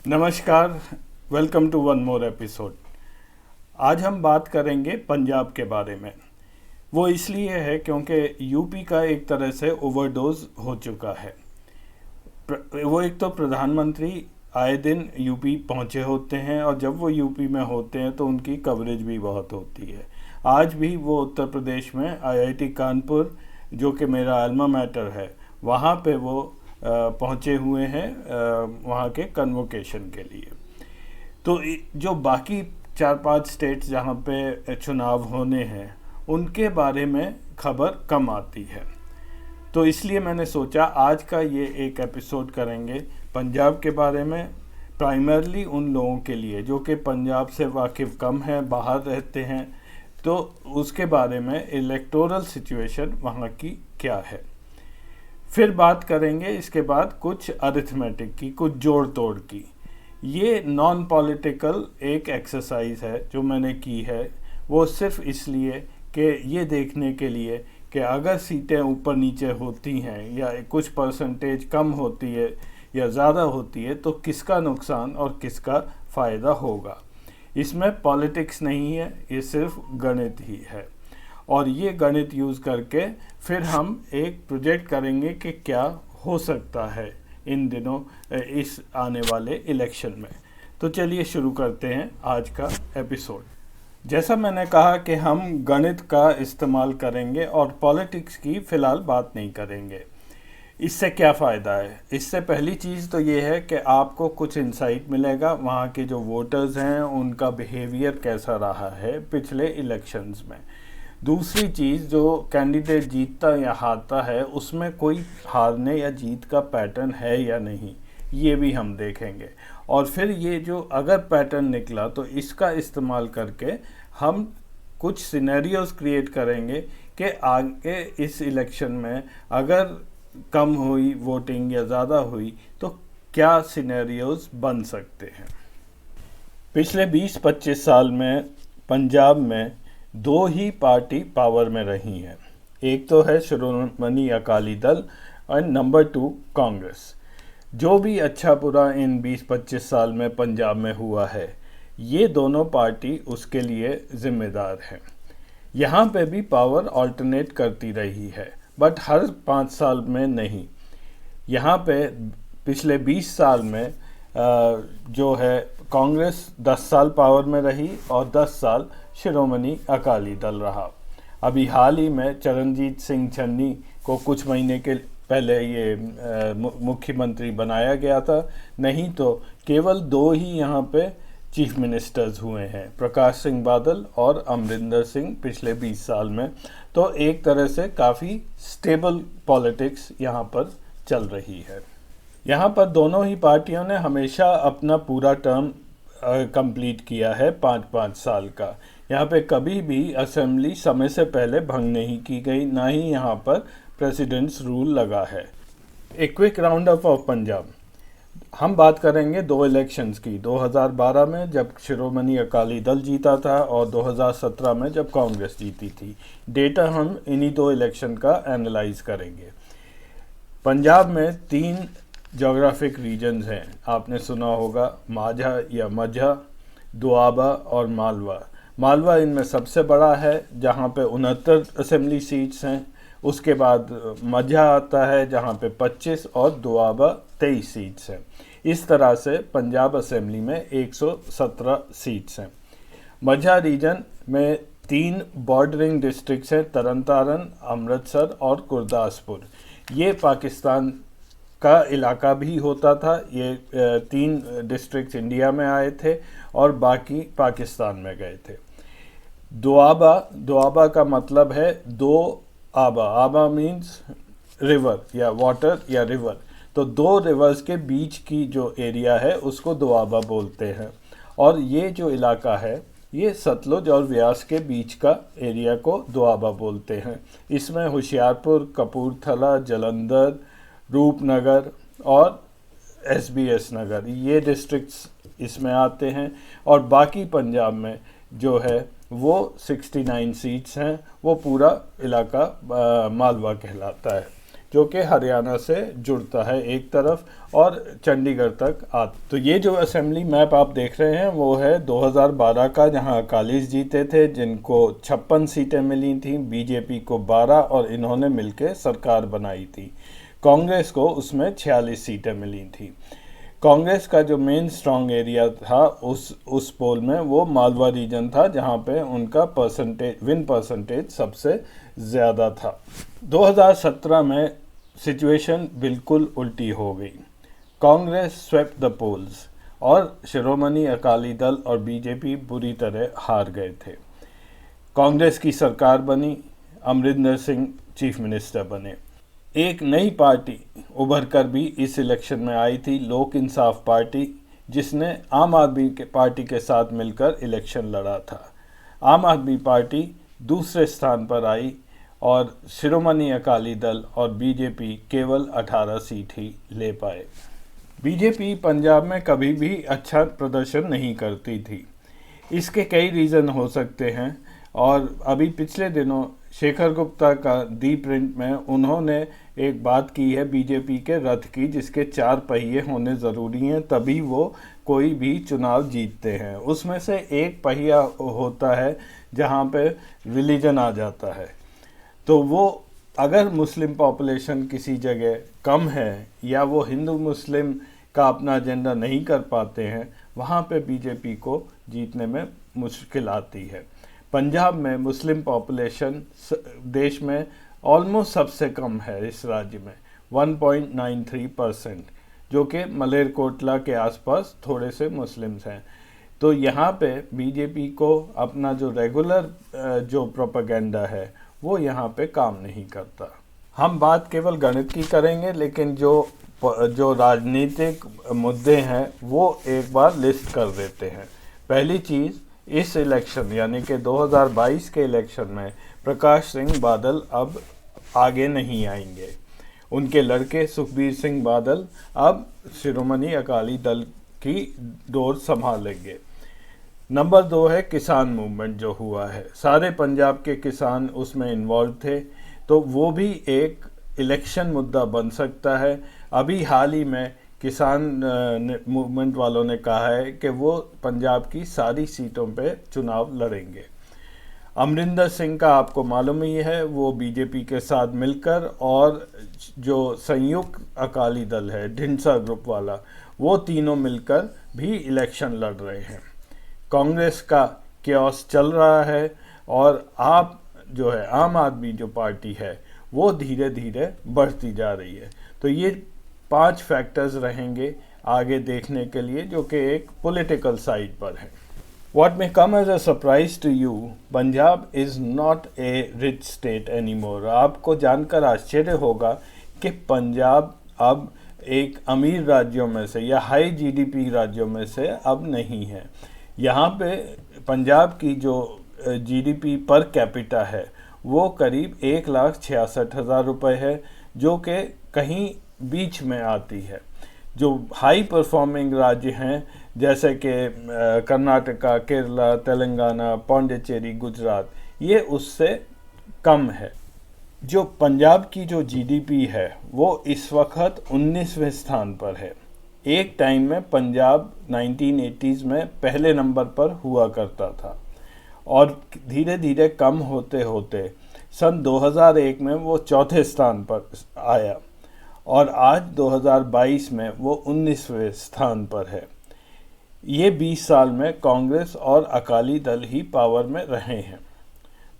नमस्कार, welcome to one more episode. आज हम बात करेंगे पंजाब के बारे में। वो इसलिए है क्योंकि यूपी का एक तरह से ओवरडोज हो चुका है। वो एक तो प्रधानमंत्री आए दिन यूपी पहुंचे होते हैं और जब वो यूपी में होते हैं तो उनकी कवरेज भी बहुत होती है। आज भी वो उत्तर प्रदेश में आईआईटी कानपुर, जो कि मेरा अल्मा मैटर है, वहाँ पे वो पहुँचे हुए हैं वहाँ के कन्वोकेशन के लिए। तो जो बाकी 4-5 स्टेट्स जहाँ पे चुनाव होने हैं उनके बारे में खबर कम आती है, तो इसलिए मैंने सोचा आज का ये एक एपिसोड करेंगे पंजाब के बारे में, प्राइमरली उन लोगों के लिए जो कि पंजाब से वाकिफ़ कम है, बाहर रहते हैं, तो उसके बारे में इलेक्टोरल सिचुएशन वहाँ की क्या है। फिर बात करेंगे इसके बाद कुछ अरिथमेटिक की, कुछ जोड़ तोड़ की। ये नॉन पॉलिटिकल एक एक्सरसाइज है जो मैंने की है, वो सिर्फ इसलिए कि ये देखने के लिए कि अगर सीटें ऊपर नीचे होती हैं या कुछ परसेंटेज कम होती है या ज़्यादा होती है तो किसका नुकसान और किसका फ़ायदा होगा। इसमें पॉलिटिक्स नहीं है, ये सिर्फ गणित ही है। और ये गणित यूज़ करके फिर हम एक प्रोजेक्ट करेंगे कि क्या हो सकता है इन दिनों इस आने वाले इलेक्शन में। तो चलिए शुरू करते हैं आज का एपिसोड। जैसा मैंने कहा कि हम गणित का इस्तेमाल करेंगे और पॉलिटिक्स की फ़िलहाल बात नहीं करेंगे। इससे क्या फ़ायदा है? इससे पहली चीज़ तो ये है कि आपको कुछ इंसाइट मिलेगा वहाँ के जो वोटर्स हैं उनका बिहेवियर कैसा रहा है पिछले इलेक्शंस में। दूसरी चीज़, जो कैंडिडेट जीतता या हारता है उसमें कोई हारने या जीत का पैटर्न है या नहीं, ये भी हम देखेंगे। और फिर ये जो अगर पैटर्न निकला तो इसका इस्तेमाल करके हम कुछ सिनेरियोज क्रिएट करेंगे कि आगे इस इलेक्शन में अगर कम हुई वोटिंग या ज़्यादा हुई तो क्या सिनेरियोज बन सकते हैं। पिछले 20-25 साल में पंजाब में दो ही पार्टी पावर में रही हैं। एक तो है शिरोमणि अकाली दल और नंबर 2 कांग्रेस। जो भी अच्छा बुरा इन 20-25 साल में पंजाब में हुआ है, ये दोनों पार्टी उसके लिए ज़िम्मेदार हैं। यहाँ पे भी पावर अल्टरनेट करती रही है, बट हर 5 साल में नहीं। यहाँ पे पिछले 20 साल में जो है कांग्रेस 10 साल पावर में रही और 10 साल शिरोमणि अकाली दल रहा। अभी हाल ही में चरणजीत सिंह चन्नी को कुछ महीने के पहले ये मुख्यमंत्री बनाया गया था, नहीं तो केवल 2 ही यहाँ पे चीफ मिनिस्टर्स हुए हैं, प्रकाश सिंह बादल और अमरिंदर सिंह पिछले 20 साल में। तो एक तरह से काफ़ी स्टेबल पॉलिटिक्स यहाँ पर चल रही है। यहाँ पर दोनों ही पार्टियों ने हमेशा अपना पूरा टर्म कंप्लीट किया है 5-5 साल का। यहाँ पे कभी भी असेंबली समय से पहले भंग नहीं की गई, ना ही यहाँ पर प्रेसिडेंट्स रूल लगा है। एक quick round up of Punjab. हम बात करेंगे 2 इलेक्शंस की, 2012 में जब शिरोमणि अकाली दल जीता था और 2017 में जब कांग्रेस जीती थी। डेटा हम इन्हीं 2 इलेक्शन का एनालाइज करेंगे। पंजाब में 3 जोग्राफिक रीजन्स हैं, आपने सुना होगा माझा या मझा, दोआबा और मालवा। मालवा इनमें सबसे बड़ा है जहाँ पे 69 असेंबली सीट्स हैं। उसके बाद मझा आता है जहाँ पे 25 और दोआबा 23 सीट्स हैं। इस तरह से पंजाब असेंबली में 117 सीट्स हैं। मझा रीजन में 3 बॉर्डरिंग डिस्ट्रिक्ट्स हैं, तरन तारन, अमृतसर और गुरदासपुर। ये पाकिस्तान का इलाका भी होता था। ये 3 डिस्ट्रिक्ट्स इंडिया में आए थे और बाकी पाकिस्तान में गए थे। दोआबा का मतलब है 2 आबा। आबा मीन्स रिवर या वाटर या रिवर। तो 2 रिवर्स के बीच की जो एरिया है उसको दोआबा बोलते हैं। और ये जो इलाका है ये सतलुज और व्यास के बीच का एरिया को दोआबा बोलते हैं। इसमें होशियारपुर, कपूरथला, जलंधर, रूपनगर और SBS नगर, ये डिस्ट्रिक्ट्स इसमें आते हैं। और बाकी पंजाब में जो है वो 69 सीट्स हैं। वो पूरा इलाका मालवा कहलाता है। जो कि हरियाणा से जुड़ता है एक तरफ और चंडीगढ़ तक आता। तो ये जो असेंबली मैप आप देख रहे हैं वो है 2012 का, जहां अकालीस जीते थे जिनको 56 सीटें मिली थी, बीजेपी को 12 और इन्होंने मिलकर सरकार बनाई थी। कांग्रेस को उसमें 46 सीटें मिली थी। कांग्रेस का जो मेन स्ट्रांग एरिया था उस पोल में वो मालवा रीजन था, जहां पे उनका विन परसेंटेज सबसे ज़्यादा था। 2017 में सिचुएशन बिल्कुल उल्टी हो गई। कांग्रेस स्वेप्ट द पोल्स और शिरोमणि अकाली दल और बीजेपी बुरी तरह हार गए थे। कांग्रेस की सरकार बनी, अमरिंदर सिंह चीफ मिनिस्टर बने। एक नई पार्टी उभर कर भी इस इलेक्शन में आई थी, लोक इंसाफ पार्टी, जिसने आम आदमी पार्टी के साथ मिलकर इलेक्शन लड़ा था। आम आदमी पार्टी दूसरे स्थान पर आई और शिरोमणि अकाली दल और बीजेपी केवल 18 सीट ही ले पाए। बीजेपी पंजाब में कभी भी अच्छा प्रदर्शन नहीं करती थी। इसके कई रीज़न हो सकते हैं और अभी पिछले दिनों शेखर गुप्ता का दी प्रिंट में उन्होंने एक बात की है बीजेपी के रथ की, जिसके 4 पहिए होने ज़रूरी हैं तभी वो कोई भी चुनाव जीतते हैं। उसमें से एक पहिया होता है जहाँ पे रिलीजन आ जाता है। तो वो अगर मुस्लिम पॉपुलेशन किसी जगह कम है या वो हिंदू मुस्लिम का अपना एजेंडा नहीं कर पाते हैं, वहाँ पे बीजेपी को जीतने में मुश्किल आती है। पंजाब में मुस्लिम पॉपुलेशन देश में ऑलमोस्ट सबसे कम है, इस राज्य में 1.93%, जो कि मलेरकोटला के आसपास थोड़े से मुस्लिम्स हैं। तो यहाँ पे बीजेपी को अपना जो रेगुलर जो प्रोपेगेंडा है वो यहाँ पे काम नहीं करता। हम बात केवल गणित की करेंगे, लेकिन जो राजनीतिक मुद्दे हैं वो एक बार लिस्ट कर देते हैं। पहली चीज़, इस इलेक्शन यानी कि 2022 के इलेक्शन में प्रकाश सिंह बादल अब आगे नहीं आएंगे। उनके लड़के सुखबीर सिंह बादल अब शिरोमणि अकाली दल की डोर संभालेंगे। नंबर 2 है किसान मूवमेंट जो हुआ है, सारे पंजाब के किसान उसमें इन्वॉल्व थे, तो वो भी एक इलेक्शन मुद्दा बन सकता है। अभी हाल ही में किसान मूवमेंट वालों ने कहा है कि वो पंजाब की सारी सीटों पे चुनाव लड़ेंगे। अमरिंदर सिंह का आपको मालूम ही है, वो बीजेपी के साथ मिलकर और जो संयुक्त अकाली दल है ढिंडसा ग्रुप वाला, वो तीनों मिलकर भी इलेक्शन लड़ रहे हैं। कांग्रेस का केओस चल रहा है और जो है आम आदमी जो पार्टी है वो धीरे धीरे बढ़ती जा रही है। तो ये 5 फैक्टर्स रहेंगे आगे देखने के लिए, जो कि एक पॉलिटिकल साइड पर है। What may come as a surprise to you, Punjab is not a rich state anymore। आपको जानकर आश्चर्य होगा कि पंजाब अब एक अमीर राज्यों में से या हाई जीडीपी राज्यों में से अब नहीं है। यहाँ पे पंजाब की जो जीडीपी पर कैपिटा है वो करीब 1,66,000 रुपये है, जो कि कहीं बीच में आती है। जो हाई परफॉर्मिंग राज्य हैं जैसे कि कर्नाटका, केरला, तेलंगाना, पौंडीचेरी, गुजरात, ये उससे कम है। जो पंजाब की जो जीडीपी है वो इस वक्त 19वें स्थान पर है। एक टाइम में पंजाब 1980s में पहले नंबर पर हुआ करता था और धीरे धीरे कम होते होते सन 2001 में वो चौथे स्थान पर आया और आज 2022 में वो 19वें स्थान पर है। ये 20 साल में कांग्रेस और अकाली दल ही पावर में रहे हैं,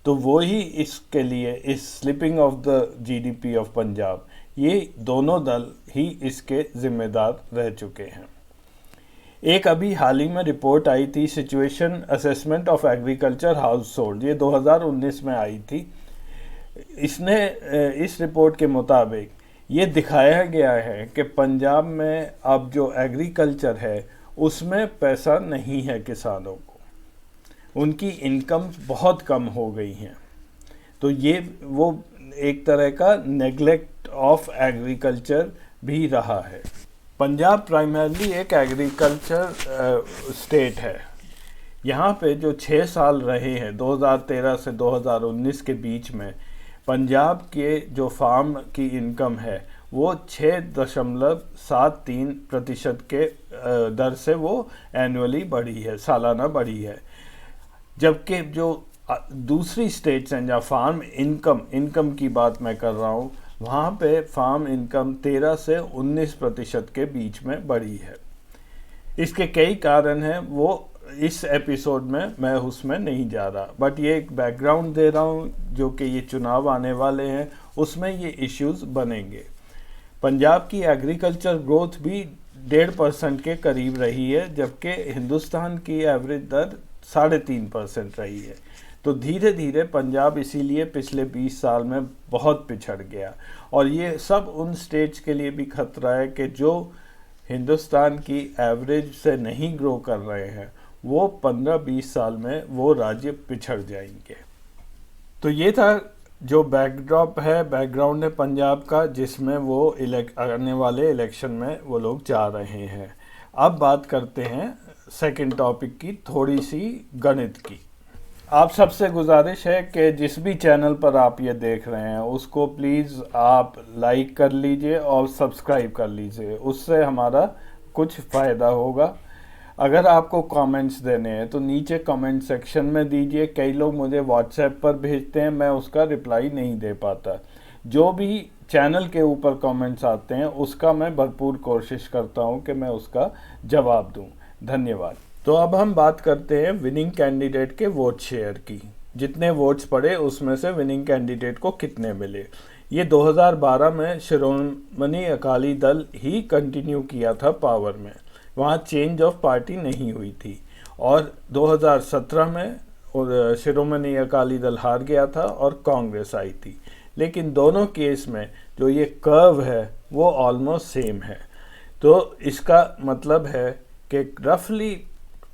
तो वो ही इसके लिए इस slipping of the GDP of Punjab, ये दोनों दल ही इसके जिम्मेदार रह चुके हैं। एक अभी हाल ही में रिपोर्ट आई थी, situation assessment of agriculture house hold, ये 2019 में आई थी। इस रिपोर्ट के मुताबिक ये दिखाया गया है कि पंजाब में अब जो एग्रीकल्चर है उसमें पैसा नहीं है किसानों को, उनकी इनकम बहुत कम हो गई हैं। तो ये वो एक तरह का नेग्लेक्ट ऑफ एग्रीकल्चर भी रहा है। पंजाब प्राइमरली एक एग्रीकल्चर स्टेट है। यहाँ पे जो 6 साल रहे हैं 2013 से 2019 के बीच में, पंजाब के जो फार्म की इनकम है वो 6.73% के दर से वो एनुअली बढ़ी है, सालाना बढ़ी है। जबकि जो दूसरी स्टेट्स हैं जहाँ फार्म इनकम की बात मैं कर रहा हूँ, वहाँ पे फार्म इनकम 13 से 19% के बीच में बढ़ी है। इसके कई कारण हैं, वो इस एपिसोड में मैं उसमें नहीं जा रहा, बट ये एक बैकग्राउंड दे रहा हूँ जो कि ये चुनाव आने वाले हैं उसमें ये इश्यूज बनेंगे। पंजाब की एग्रीकल्चर ग्रोथ भी 1.5% के करीब रही है, जबकि हिंदुस्तान की एवरेज दर 3.5% रही है। तो धीरे धीरे पंजाब इसीलिए पिछले 20 साल में बहुत पिछड़ गया, और ये सब उन स्टेट्स के लिए भी खतरा है कि जो हिंदुस्तान की एवरेज से नहीं ग्रो कर रहे हैं, वो 15-20 साल में वो राज्य पिछड़ जाएंगे। तो ये था जो बैकग्राउंड है पंजाब का, जिसमें वो आने वाले इलेक्शन में वो लोग जा रहे हैं। अब बात करते हैं सेकंड टॉपिक की, थोड़ी सी गणित की। आप सबसे गुजारिश है कि जिस भी चैनल पर आप ये देख रहे हैं उसको प्लीज़ आप लाइक कर लीजिए और सब्सक्राइब कर लीजिए, उससे हमारा कुछ फ़ायदा होगा। अगर आपको कमेंट्स देने हैं तो नीचे कमेंट सेक्शन में दीजिए। कई लोग मुझे व्हाट्सएप पर भेजते हैं, मैं उसका रिप्लाई नहीं दे पाता। जो भी चैनल के ऊपर कमेंट्स आते हैं उसका मैं भरपूर कोशिश करता हूं कि मैं उसका जवाब दूं। धन्यवाद। तो अब हम बात करते हैं विनिंग कैंडिडेट के वोट शेयर की। जितने वोट्स पड़े उसमें से विनिंग कैंडिडेट को कितने मिले। ये 2012 में शिरोमणि अकाली दल ही कंटिन्यू किया था पावर में, वहाँ चेंज ऑफ पार्टी नहीं हुई थी। और 2017 में शिरोमणि अकाली दल हार गया था और कांग्रेस आई थी। लेकिन दोनों केस में जो ये कर्व है वो ऑलमोस्ट सेम है। तो इसका मतलब है कि रफली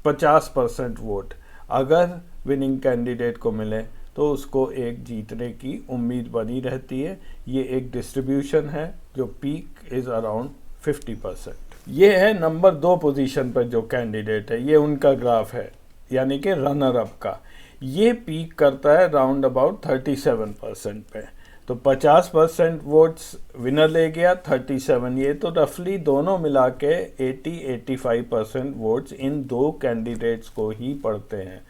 50% वोट अगर विनिंग कैंडिडेट को मिले तो उसको एक जीतने की उम्मीद बनी रहती है। ये एक डिस्ट्रीब्यूशन है जो पीक इज़ अराउंड 50%। ये है नंबर 2 पोजीशन पर जो कैंडिडेट है, ये उनका ग्राफ है, यानी कि रनर अप का। ये पीक करता है राउंड अबाउट 37% पे। तो 50% वोट्स विनर ले गया, 37 ये, तो रफली दोनों मिला के 80-85% वोट्स इन दो कैंडिडेट्स को ही पड़ते हैं।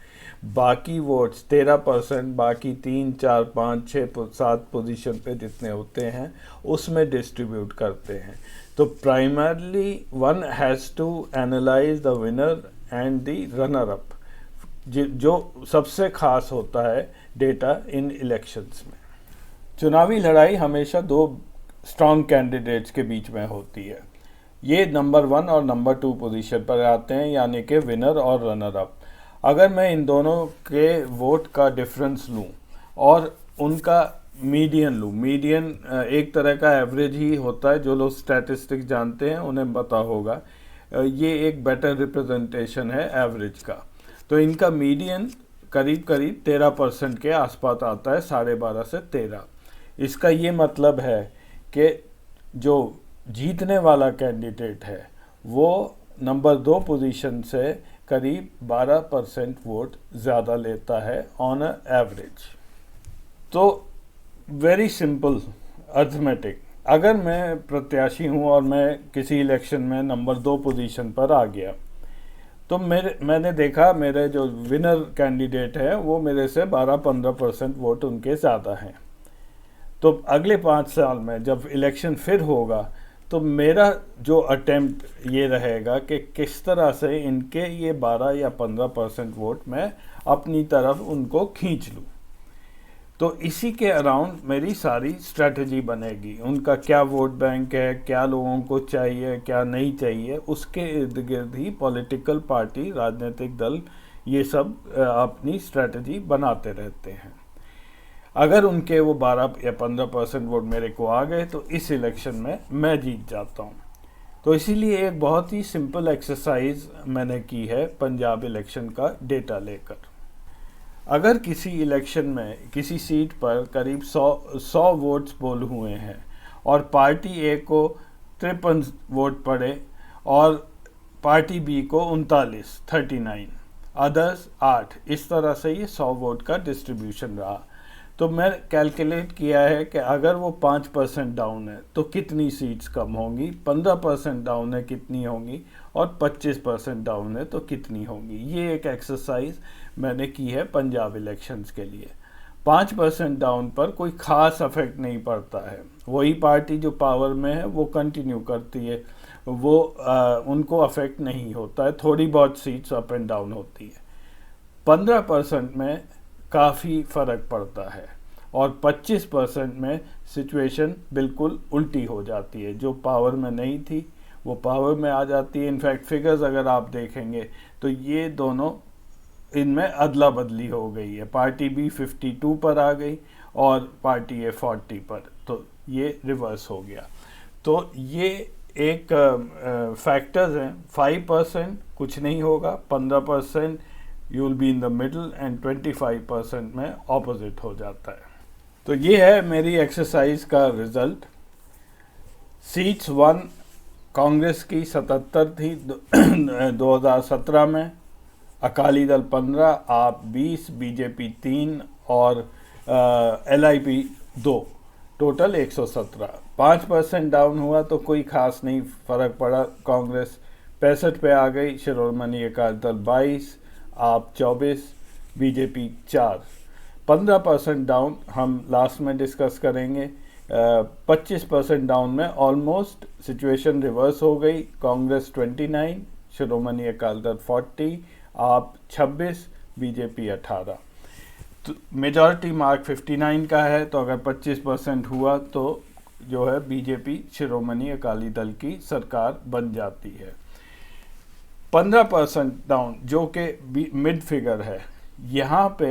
बाकी वोट्स 13%, बाकी 3, 4, 5, 6, 7 पोजीशन पे जितने होते हैं उसमें डिस्ट्रीब्यूट करते हैं। तो primarily one has to analyse the winner and the runner up, जो सबसे खास होता है डेटा इन इलेक्शंस में। चुनावी लड़ाई हमेशा 2 स्ट्रॉन्ग कैंडिडेट्स के बीच में होती है। ये नंबर 1 और नंबर 2 पोजीशन पर आते हैं, यानी कि विनर और रनर अप। अगर मैं इन दोनों के वोट का डिफरेंस लूँ और उनका मीडियन लूँ, मीडियन एक तरह का एवरेज ही होता है, जो लोग स्टैटिस्टिक्स जानते हैं उन्हें पता होगा, ये एक बेटर रिप्रेजेंटेशन है एवरेज का। तो इनका मीडियन करीब 13% के आसपास आता है, 12.5 से 13। इसका ये मतलब है कि जो जीतने वाला कैंडिडेट है वो नंबर 2 पोजीशन से करीब 12% वोट ज़्यादा लेता है ऑन अ एवरेज। तो वेरी सिंपल अर्थमेटिक, अगर मैं प्रत्याशी हूँ और मैं किसी इलेक्शन में नंबर 2 पोजीशन पर आ गया, तो मैंने देखा मेरे जो विनर कैंडिडेट है वो मेरे से 12-15% वोट उनके ज़्यादा हैं। तो अगले 5 साल में जब इलेक्शन फिर होगा तो मेरा जो अटेम्प्ट ये रहेगा कि किस तरह से इनके ये 12 या 15% वोट मैं अपनी तरफ उनको खींच लूँ। तो इसी के अराउंड मेरी सारी स्ट्रेटजी बनेगी। उनका क्या वोट बैंक है, क्या लोगों को चाहिए, क्या नहीं चाहिए, उसके इर्द गिर्द ही पॉलिटिकल पार्टी, राजनीतिक दल ये सब अपनी स्ट्रेटजी बनाते रहते हैं। अगर उनके वो 12 या 15% वोट मेरे को आ गए तो इस इलेक्शन में मैं जीत जाता हूँ। तो इसीलिए एक बहुत ही सिंपल एक्सरसाइज मैंने की है पंजाब इलेक्शन का डेटा लेकर। अगर किसी इलेक्शन में किसी सीट पर करीब 100 वोट्स पोल हुए हैं और पार्टी ए को 53 वोट पड़े और पार्टी बी को 39, अदर्स 8, इस तरह से ये 100 वोट का डिस्ट्रीब्यूशन रहा, तो मैं कैलकुलेट किया है कि अगर वो 5% डाउन है तो कितनी सीट्स कम होंगी, 15% डाउन है कितनी होंगी, और 25% डाउन है तो कितनी होंगी। ये एक एक्सरसाइज मैंने की है पंजाब इलेक्शंस के लिए। 5% डाउन पर कोई ख़ास अफेक्ट नहीं पड़ता है, वही पार्टी जो पावर में है वो कंटिन्यू करती है, वो उनको अफेक्ट नहीं होता है, थोड़ी बहुत सीट्स अप एंड डाउन होती है। 15% में काफ़ी फ़र्क पड़ता है, और 25% में सिचुएशन बिल्कुल उल्टी हो जाती है। जो पावर में नहीं थी वो पावर में आ जाती है। इनफैक्ट फिगर्स अगर आप देखेंगे तो ये दोनों, इनमें अदला बदली हो गई है। पार्टी बी 52 पर आ गई और पार्टी ए 40 पर, तो ये रिवर्स हो गया। तो ये एक फैक्टर्स हैं। 5% कुछ नहीं होगा, 15% you will be in the middle, and 25% में ऑपोजिट हो जाता है। तो ये है मेरी एक्सरसाइज का रिजल्ट। सीट्स 1 कांग्रेस की 77 थी 2017 में, अकाली दल 15, आप 20, बीजेपी 3 और LIP 2, टोटल 117। 5% डाउन हुआ तो कोई खास नहीं फ़र्क पड़ा। कांग्रेस 65 पे आ गई, शिरोमणि अकाली दल 22, आप 24, बीजेपी 4। 15% डाउन हम लास्ट में डिस्कस करेंगे। 25% डाउन में ऑलमोस्ट सिचुएशन रिवर्स हो गई। कांग्रेस 29, शिरोमणि अकाली दल 40, आप 26, बीजेपी 18। तो मेजॉरिटी मार्क 59 का है, तो अगर 25% हुआ तो जो है बीजेपी शिरोमणि अकाली दल की सरकार बन जाती है। 15% डाउन जो कि मिड फिगर है, यहाँ पे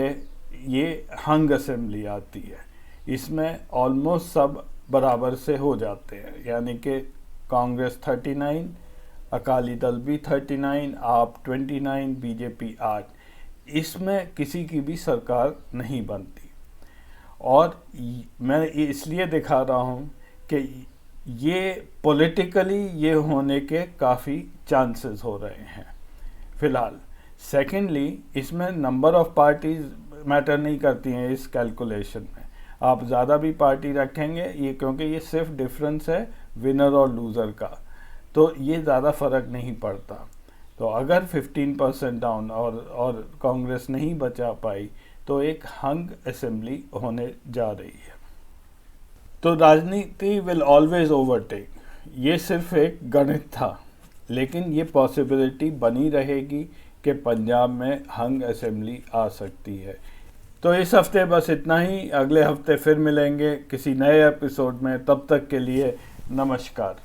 ये हंग असेंबली आती है। इसमें ऑलमोस्ट सब बराबर से हो जाते हैं, यानी कि कांग्रेस 39, अकाली दल भी 39, आप 29, बीजेपी 8। इसमें किसी की भी सरकार नहीं बनती। और मैं इसलिए दिखा रहा हूँ कि ये पॉलिटिकली ये होने के काफ़ी चांसेस हो रहे हैं फ़िलहाल। सेकेंडली, इसमें नंबर ऑफ़ पार्टीज़ मैटर नहीं करती हैं इस कैलकुलेशन में। आप ज़्यादा भी पार्टी रखेंगे, ये क्योंकि ये सिर्फ डिफरेंस है विनर और लूज़र का, तो ये ज़्यादा फ़र्क नहीं पड़ता। तो अगर 15% डाउन और कांग्रेस नहीं बचा पाई तो एक हंग असेंबली होने जा रही है। तो राजनीति विल ऑलवेज ओवरटेक, ये सिर्फ एक गणित था, लेकिन ये पॉसिबिलिटी बनी रहेगी कि पंजाब में हंग असेंबली आ सकती है। तो इस हफ्ते बस इतना ही, अगले हफ्ते फिर मिलेंगे किसी नए एपिसोड में। तब तक के लिए नमस्कार।